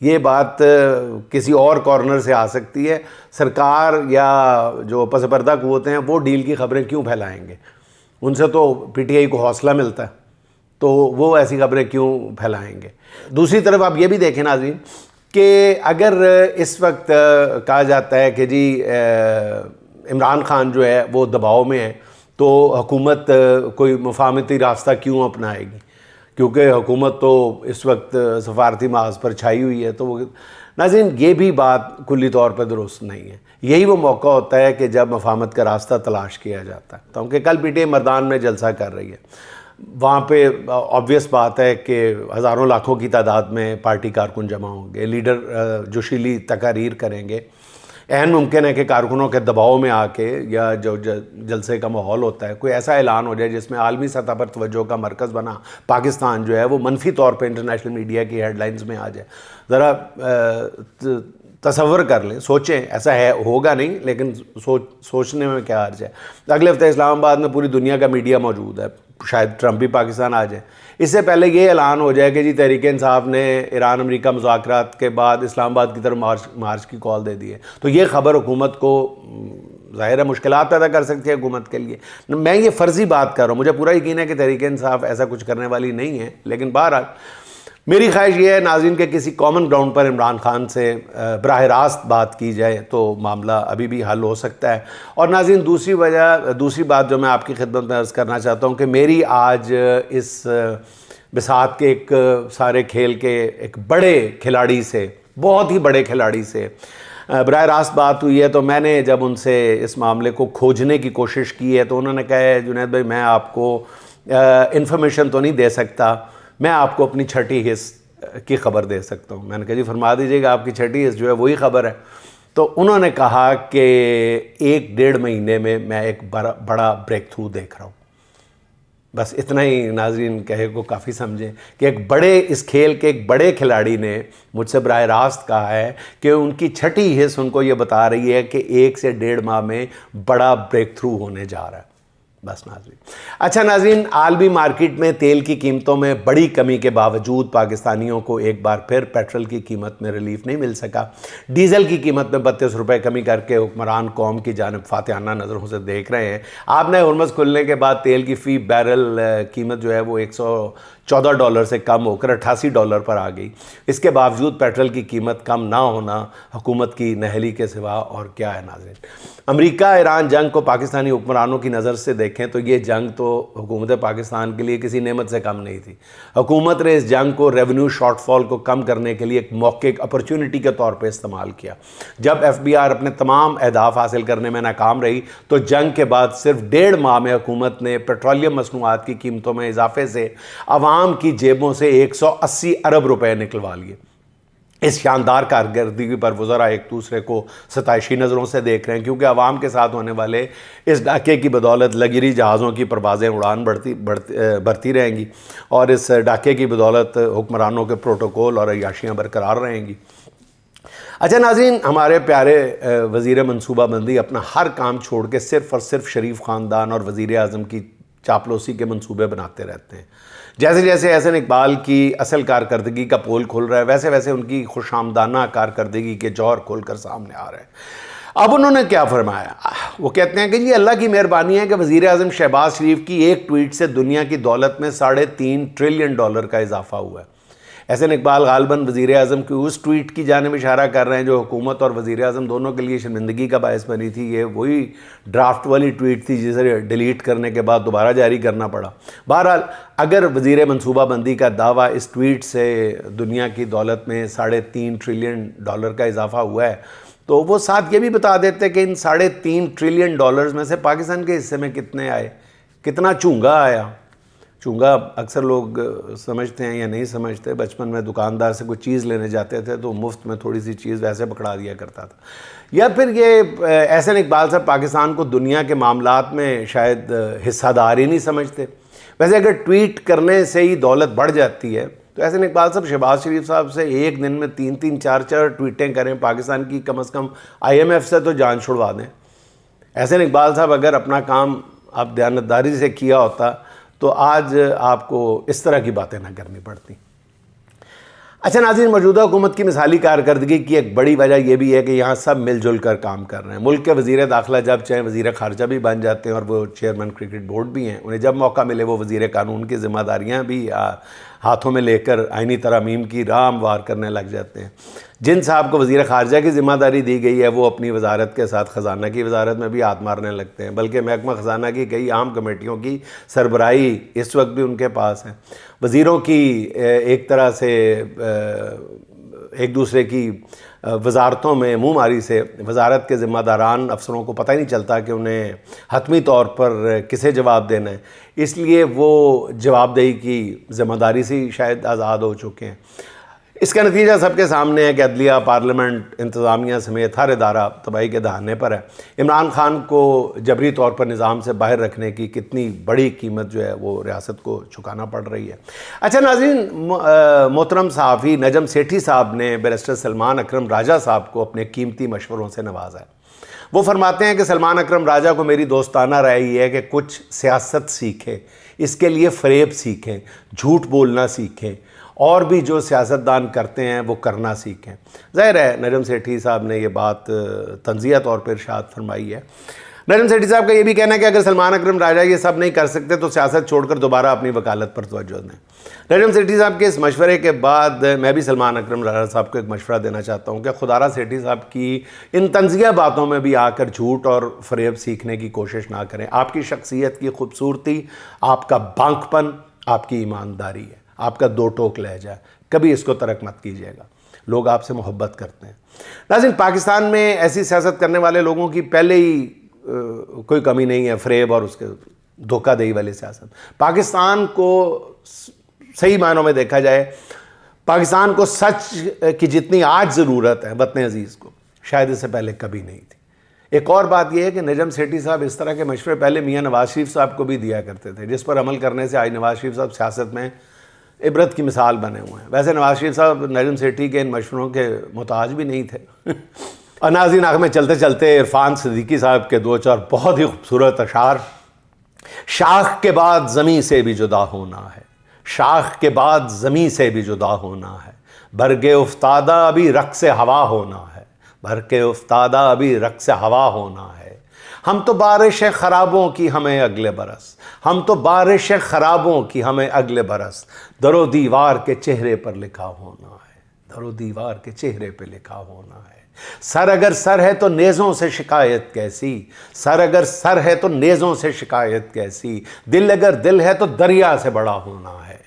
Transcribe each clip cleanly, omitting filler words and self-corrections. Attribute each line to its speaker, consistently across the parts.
Speaker 1: یہ بات کسی اور کارنر سے آ سکتی ہے. سرکار یا جو پس پردہ قوتیں ہیں وہ ڈیل کی خبریں کیوں پھیلائیں گے؟ ان سے تو پی ٹی آئی کو حوصلہ ملتا ہے, تو وہ ایسی خبریں کیوں پھیلائیں گے؟ دوسری طرف آپ یہ بھی دیکھیں ناظرین کہ اگر اس وقت کہا جاتا ہے کہ جی عمران خان جو ہے وہ دباؤ میں ہے, تو حکومت کوئی مفاہمتی راستہ کیوں اپنائے گی؟ کیونکہ حکومت تو اس وقت سفارتی محاذ پر چھائی ہوئی ہے. تو وہ ناظرین یہ بھی بات کلی طور پہ درست نہیں ہے. یہی وہ موقع ہوتا ہے کہ جب مفاہمت کا راستہ تلاش کیا جاتا ہے. کیونکہ کل پی ٹی آئی مردان میں جلسہ کر رہی ہے, وہاں پہ آبویس بات ہے کہ ہزاروں لاکھوں کی تعداد میں پارٹی کارکن جمع ہوں گے, لیڈر جوشیلی تقاریر کریں گے. عین ممکن ہے کہ کارکنوں کے دباؤ میں آ کے یا جو جلسے کا ماحول ہوتا ہے کوئی ایسا اعلان ہو جائے جس میں عالمی سطح پر توجہ کا مرکز بنا پاکستان جو ہے وہ منفی طور پہ انٹرنیشنل میڈیا کی ہیڈ لائنز میں آ جائے. ذرا تصور کر لیں, سوچیں, ایسا ہے ہوگا نہیں لیکن سوچنے میں کیا حرج ہے. اگلے ہفتے اسلام آباد میں پوری دنیا کا میڈیا موجود ہے, شاید ٹرمپ بھی پاکستان آ جائے. اس سے پہلے یہ اعلان ہو جائے کہ جی تحریک انصاف نے ایران امریکہ مذاکرات کے بعد اسلام آباد کی طرف مارچ کی کال دے دی ہے, تو یہ خبر حکومت کو ظاہر ہے مشکلات پیدا کر سکتی ہے حکومت کے لیے. میں یہ فرضی بات کر رہا ہوں, مجھے پورا یقین ہے کہ تحریک انصاف ایسا کچھ کرنے والی نہیں ہے, لیکن بہرحال میری خواہش یہ ہے ناظرین کہ کسی کامن گراؤنڈ پر عمران خان سے براہ راست بات کی جائے تو معاملہ ابھی بھی حل ہو سکتا ہے. اور ناظرین دوسری بات جو میں آپ کی خدمت میں عرض کرنا چاہتا ہوں کہ میری آج اس بساط کے ایک سارے کھیل کے ایک بڑے کھلاڑی سے, بہت ہی بڑے کھلاڑی سے براہ راست بات ہوئی ہے. تو میں نے جب ان سے اس معاملے کو کھوجنے کی کوشش کی ہے تو انہوں نے کہا ہے جنید بھائی میں آپ کو انفارمیشن تو نہیں دے سکتا, میں آپ کو اپنی چھٹی حص کی خبر دے سکتا ہوں. میں نے کہا جی فرما دیجیے گا, آپ کی چھٹی حص جو ہے وہی خبر ہے. تو انہوں نے کہا کہ 1-1.5 مہینے میں ایک بڑا بریک تھرو دیکھ رہا ہوں. بس اتنا ہی ناظرین کہے کو کافی سمجھیں کہ اس کھیل کے ایک بڑے کھلاڑی نے مجھ سے براہ راست کہا ہے کہ ان کی چھٹی حص ان کو یہ بتا رہی ہے کہ 1 سے 1.5 ماہ میں بڑا بریک تھرو ہونے جا رہا ہے. بس ناظرین. اچھا ناظرین, عالمی مارکیٹ میں تیل کی قیمتوں میں بڑی کمی کے باوجود پاکستانیوں کو ایک بار پھر پیٹرول کی قیمت میں ریلیف نہیں مل سکا. ڈیزل کی قیمت میں 32 روپے کمی کر کے حکمران قوم کی جانب فاتحانہ نظروں سے دیکھ رہے ہیں. آپ نے ہرمز کھلنے کے بعد تیل کی فی بیرل قیمت جو ہے وہ $114 سے کم ہو کر $88 پر آ گئی. اس کے باوجود پیٹرول کی قیمت کم نہ ہونا حکومت کی نہلی کے سوا اور کیا ہے ناظرین. امریکہ ایران جنگ کو پاکستانی حکمرانوں کی نظر سے دیکھیں تو یہ جنگ تو حکومت پاکستان کے لیے کسی نعمت سے کم نہیں تھی. حکومت نے اس جنگ کو ریونیو شارٹ فال کو کم کرنے کے لیے ایک موقع, ایک اپرچونٹی کے طور پہ استعمال کیا. جب ایف بی آر اپنے تمام اہداف حاصل کرنے میں ناکام رہی تو جنگ کے بعد صرف 1.5 ماہ میں حکومت نے پیٹرولیم مصنوعات کی قیمتوں میں اضافے سے عوام کی جیبوں سے 180 ارب روپے نکلوا لیے. اس شاندار کارکردگی پر وزراء ایک دوسرے کو ستائشی نظروں سے دیکھ رہے ہیں, کیونکہ عوام کے ساتھ ہونے والے اس ڈاکے کی بدولت لگژری جہازوں کی پروازیں اڑان بڑھتی رہیں گی, اور اس ڈاکے کی بدولت حکمرانوں کے پروٹوکول اور عیاشیاں برقرار رہیں گی. اچھا ناظرین, ہمارے پیارے وزیر منصوبہ بندی اپنا ہر کام چھوڑ کے صرف اور صرف شریف خاندان اور وزیر اعظم کی چاپلوسی کے منصوبے بناتے رہتے ہیں. جیسے جیسے احسن اقبال کی اصل کارکردگی کا پول کھل رہا ہے ویسے ویسے ان کی خوش آمدانہ کارکردگی کے جوہر کھول کر سامنے آ رہے ہیں. اب انہوں نے کیا فرمایا؟ وہ کہتے ہیں کہ جی اللہ کی مہربانی ہے کہ وزیر اعظم شہباز شریف کی ایک ٹویٹ سے دنیا کی دولت میں $3.5 ٹریلین کا اضافہ ہوا ہے. احسن اقبال غالباً وزیر اعظم کی اس ٹویٹ کی جانب اشارہ کر رہے ہیں جو حکومت اور وزیر اعظم دونوں کے لیے شرمندگی کا باعث بنی تھی. یہ وہی ڈرافٹ والی ٹویٹ تھی جسے ڈیلیٹ کرنے کے بعد دوبارہ جاری کرنا پڑا. بہرحال اگر وزیر منصوبہ بندی کا دعویٰ اس ٹویٹ سے دنیا کی دولت میں $3.5 ٹریلین کا اضافہ ہوا ہے تو وہ ساتھ یہ بھی بتا دیتے کہ ان $3.5 ٹریلین میں سے پاکستان کے حصے میں کتنے آئے, کتنا چونگا آیا. چونگا اکثر لوگ سمجھتے ہیں یا نہیں سمجھتے. بچپن میں دکاندار سے کوئی چیز لینے جاتے تھے تو مفت میں تھوڑی سی چیز ویسے پکڑا دیا کرتا تھا. یا پھر یہ احسن اقبال صاحب پاکستان کو دنیا کے معاملات میں شاید حصہ دار ہی نہیں سمجھتے. ویسے اگر ٹویٹ کرنے سے ہی دولت بڑھ جاتی ہے تو احسن اقبال صاحب شہباز شریف صاحب سے ایک دن میں 3-3 4-4 ٹویٹیں کریں, پاکستان کی کم از کم IMF سے تو جان چھڑوا دیں. احسن اقبال صاحب اگر اپنا کام آپ دیانتداری سے کیا ہوتا تو آج آپ کو اس طرح کی باتیں نہ کرنی پڑتی. اچھا ناظرین، موجودہ حکومت کی مثالی کارکردگی کی ایک بڑی وجہ یہ بھی ہے کہ یہاں سب مل جل کر کام کر رہے ہیں۔ ملک کے وزیر داخلہ جب چاہیں وزیر خارجہ بھی بن جاتے ہیں اور وہ چیئرمین کرکٹ بورڈ بھی ہیں، انہیں جب موقع ملے وہ وزیر قانون کی ذمہ داریاں بھی ہاتھوں میں لے کر آئینی ترامیم کی راہ ہموار کرنے لگ جاتے ہیں۔ جن صاحب کو وزیر خارجہ کی ذمہ داری دی گئی ہے وہ اپنی وزارت کے ساتھ خزانہ کی وزارت میں بھی ہاتھ مارنے لگتے ہیں، بلکہ محکمہ خزانہ کی کئی اہم کمیٹیوں کی سربراہی اس وقت بھی ان کے پاس ہے۔ وزیروں کی ایک طرح سے ایک دوسرے کی وزارتوں میں منہ ماری سے وزارت کے ذمہ داران افسروں کو پتہ ہی نہیں چلتا کہ انہیں حتمی طور پر کسے جواب دینا ہے، اس لیے وہ جواب دہی کی ذمہ داری سے شاید آزاد ہو چکے ہیں۔ اس کا نتیجہ سب کے سامنے ہے کہ عدلیہ، پارلیمنٹ، انتظامیہ سمیت ہر ادارہ تباہی کے دہانے پر ہے۔ عمران خان کو جبری طور پر نظام سے باہر رکھنے کی کتنی بڑی قیمت جو ہے وہ ریاست کو چکانا پڑ رہی ہے۔ اچھا ناظرین، محترم صحافی نجم سیٹھی صاحب نے بیرسٹر سلمان اکرم راجہ صاحب کو اپنے قیمتی مشوروں سے نوازا ہے۔ وہ فرماتے ہیں کہ سلمان اکرم راجہ کو میری دوستانہ رائے یہ ہے کہ کچھ سیاست سیکھیں، اس کے لیے فریب سیکھیں، جھوٹ بولنا سیکھیں، اور بھی جو سیاستدان کرتے ہیں وہ کرنا سیکھیں۔ ظاہر ہے نجم سیٹھی صاحب نے یہ بات تنزیہ طور پر ارشاد فرمائی ہے۔ نجم سیٹھی صاحب کا یہ بھی کہنا ہے کہ اگر سلمان اکرم راجہ یہ سب نہیں کر سکتے تو سیاست چھوڑ کر دوبارہ اپنی وکالت پر توجہ دیں۔ نجم سیٹھی صاحب کے اس مشورے کے بعد میں بھی سلمان اکرم راجہ صاحب کو ایک مشورہ دینا چاہتا ہوں کہ خدا را سیٹھی صاحب کی ان تنزیہ باتوں میں بھی آ کر جھوٹ اور فریب سیکھنے کی کوشش نہ کریں۔ آپ کی شخصیت کی خوبصورتی، آپ کا بانک پن، آپ کی ایمانداری ہے، آپ کا دو ٹوک لہجہ ہے، کبھی اس کو ترک مت کیجیے گا۔ لوگ آپ سے محبت کرتے ہیں۔ ناظرین، پاکستان میں ایسی سیاست کرنے والے لوگوں کی پہلے ہی کوئی کمی نہیں ہے، فریب اور اس کے دھوکہ دہی والی سیاست۔ پاکستان کو صحیح معنوں میں دیکھا جائے، پاکستان کو سچ کی جتنی آج ضرورت ہے وطن عزیز کو، شاید اس سے پہلے کبھی نہیں تھی۔ ایک اور بات یہ ہے کہ نجم سیٹھی صاحب اس طرح کے مشورے پہلے میاں نواز شریف صاحب کو بھی دیا کرتے تھے، جس پر عمل کرنے سے آج نواز شریف صاحب سیاست میں عبرت کی مثال بنے ہوئے ہیں۔ ویسے نواز شریف صاحب نجم سیٹھی کے ان مشوروں کے محتاج بھی نہیں تھے۔ اور ناظرین، آخر میں چلتے چلتے عرفان صدیقی صاحب کے دو چار بہت ہی خوبصورت اشعار۔ شاخ کے بعد زمیں سے بھی جدا ہونا ہے، شاخ کے بعد زمیں سے بھی جدا ہونا ہے، برگ افتادہ ابھی رقص ہوا ہونا ہے، برگ افتادہ ابھی رقص ہوا ہونا ہے۔ ہم تو بارش خرابوں کی ہمیں اگلے برس، ہم تو بارش خرابوں کی ہمیں اگلے برس، در و دیوار کے چہرے پر لکھا ہونا ہے، در و دیوار کے چہرے پہ لکھا ہونا ہے۔ سر اگر سر ہے تو نیزوں سے شکایت کیسی، سر اگر سر ہے تو نیزوں سے شکایت کیسی، دل اگر دل ہے تو دریا سے بڑا ہونا ہے۔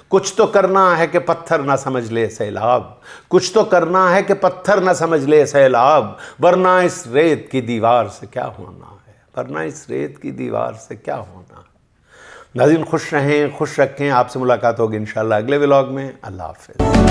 Speaker 1: کچھ تو کرنا ہے کہ پتھر نہ سمجھ لے سیلاب، کچھ تو کرنا ہے کہ پتھر نہ سمجھ لے سیلاب، ورنہ اس ریت کی دیوار سے کیا ہونا ہے، ورنہ اس ریت کی دیوار سے کیا ہونا ہے۔ ناظرین، خوش رہیں، خوش رکھیں۔ آپ سے ملاقات ہوگی انشاءاللہ اگلے ولاگ میں۔ اللہ حافظ۔